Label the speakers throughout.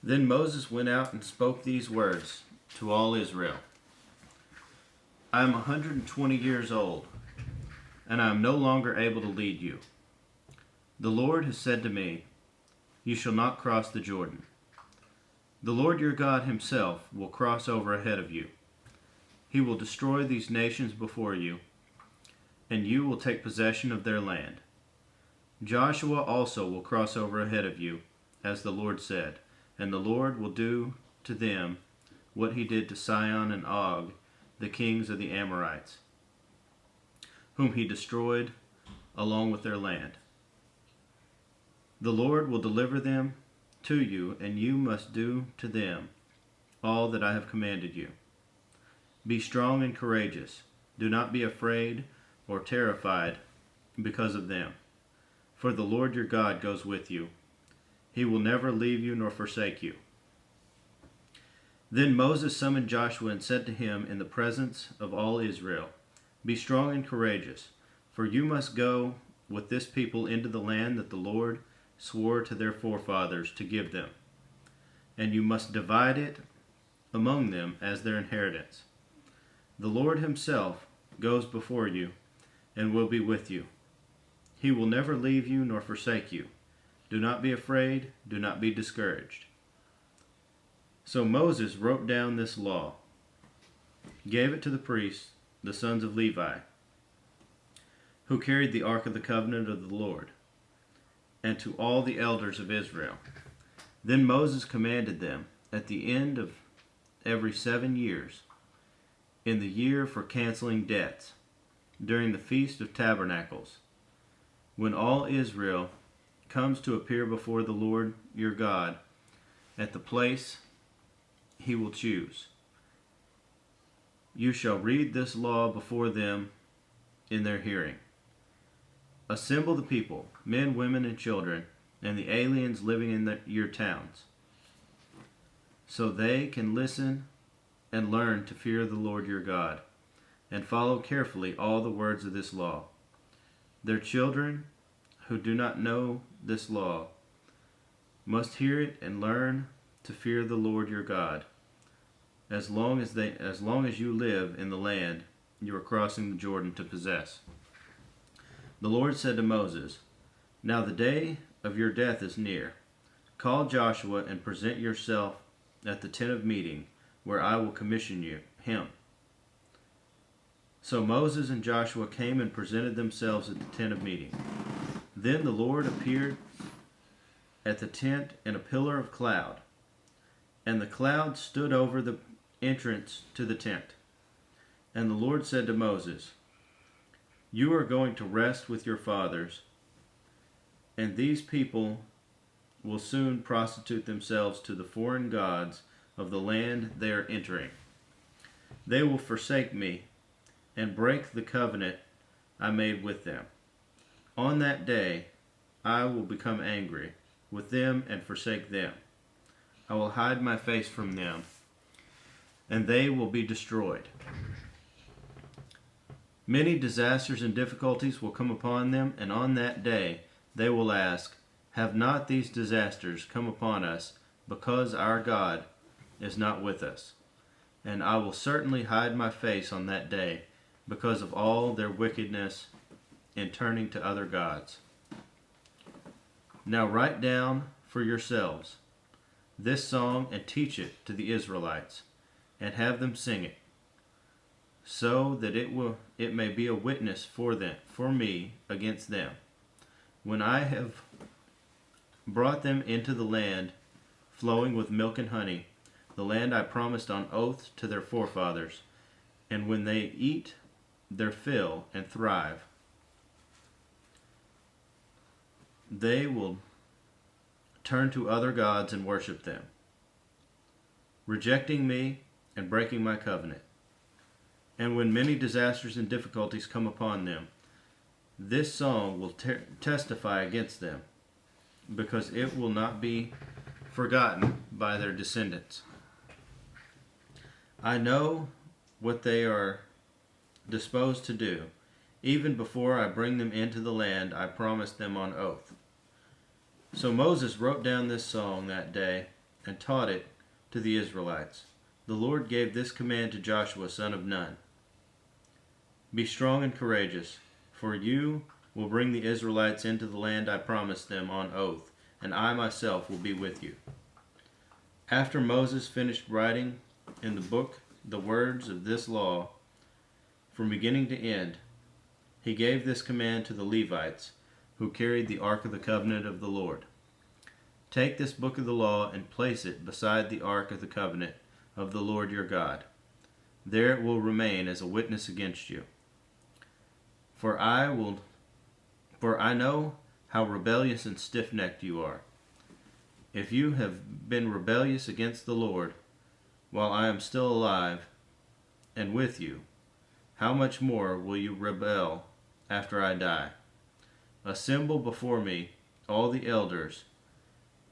Speaker 1: Then Moses went out and spoke these words to all Israel. I am 120 years old, and I am no longer able to lead you. The Lord has said to me, you shall not cross the Jordan. The Lord your God himself will cross over ahead of you. He will destroy these nations before you, and you will take possession of their land. Joshua also will cross over ahead of you, as the Lord said, and the Lord will do to them what he did to Sihon and Og, the kings of the Amorites, whom he destroyed along with their land. The Lord will deliver them to you, and you must do to them all that I have commanded you. Be strong and courageous. Do not be afraid or terrified because of them, for the Lord your God goes with you. He will never leave you nor forsake you. Then Moses summoned Joshua and said to him in the presence of all Israel, be strong and courageous, for you must go with this people into the land that the Lord swore to their forefathers to give them, and you must divide it among them as their inheritance. The Lord himself goes before you and will be with you. He will never leave you nor forsake you. Do not be afraid, do not be discouraged. So Moses wrote down this law, gave it to the priests, the sons of Levi, who carried the ark of the covenant of the Lord, and to all the elders of Israel. Then Moses commanded them at the end of every 7 years, in the year for canceling debts, during the Feast of Tabernacles, when all Israel comes to appear before the Lord your God at the place he will choose. You shall read this law before them in their hearing. Assemble the people, men, women, and children, and the aliens living in your towns, so they can listen and learn to fear the Lord your God, and follow carefully all the words of this law. Their children who do not know this law must hear it and learn to fear the Lord your God, as long as you live in the land you are crossing the Jordan to possess. The Lord said to Moses, now the day of your death is near. Call Joshua and present yourself at the tent of meeting, where I will commission him. So Moses and Joshua came and presented themselves at the tent of meeting. Then the Lord appeared at the tent in a pillar of cloud, and the cloud stood over the entrance to the tent. And the Lord said to Moses, you are going to rest with your fathers, and these people will soon prostitute themselves to the foreign gods of the land they are entering. They will forsake me and break the covenant I made with them. On that day I will become angry with them and forsake them. I will hide my face from them, and they will be destroyed. Many disasters and difficulties will come upon them, and on that day they will ask, have not these disasters come upon us because our God is not with us? And I will certainly hide my face on that day because of all their wickedness in turning to other gods. Now write down for yourselves this song and teach it to the Israelites, and have them sing it, so that it may be a witness for me against them, when I have brought them into the land flowing with milk and honey, the land I promised on oath to their forefathers, and when they eat their fill and thrive, they will turn to other gods and worship them, rejecting me and breaking my covenant. And when many disasters and difficulties come upon them, this song will testify against them, because it will not be forgotten by their descendants. I know what they are disposed to do, even before I bring them into the land I promised them on oath. So Moses wrote down this song that day and taught it to the Israelites. The Lord gave this command to Joshua, son of Nun: Be strong and courageous, for you will bring the Israelites into the land I promised them on oath, and I myself will be with you. After Moses finished writing in the book the words of this law from beginning to end, he gave this command to the Levites, who carried the Ark of the Covenant of the Lord. Take this book of the law and place it beside the Ark of the Covenant of the Lord your God. There it will remain as a witness against you. For I know how rebellious and stiff-necked you are. If you have been rebellious against the Lord while I am still alive and with you, how much more will you rebel after I die? Assemble before me all the elders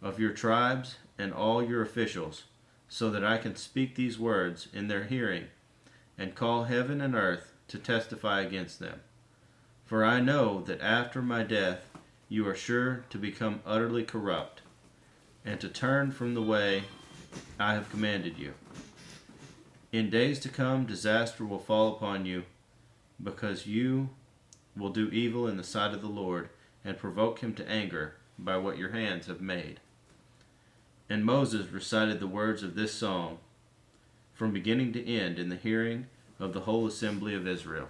Speaker 1: of your tribes and all your officials, so that I can speak these words in their hearing and call heaven and earth to testify against them. For I know that after my death you are sure to become utterly corrupt and to turn from the way I have commanded you. In days to come, disaster will fall upon you, because you will do evil in the sight of the Lord and provoke him to anger by what your hands have made. And Moses recited the words of this song from beginning to end in the hearing of the whole assembly of Israel.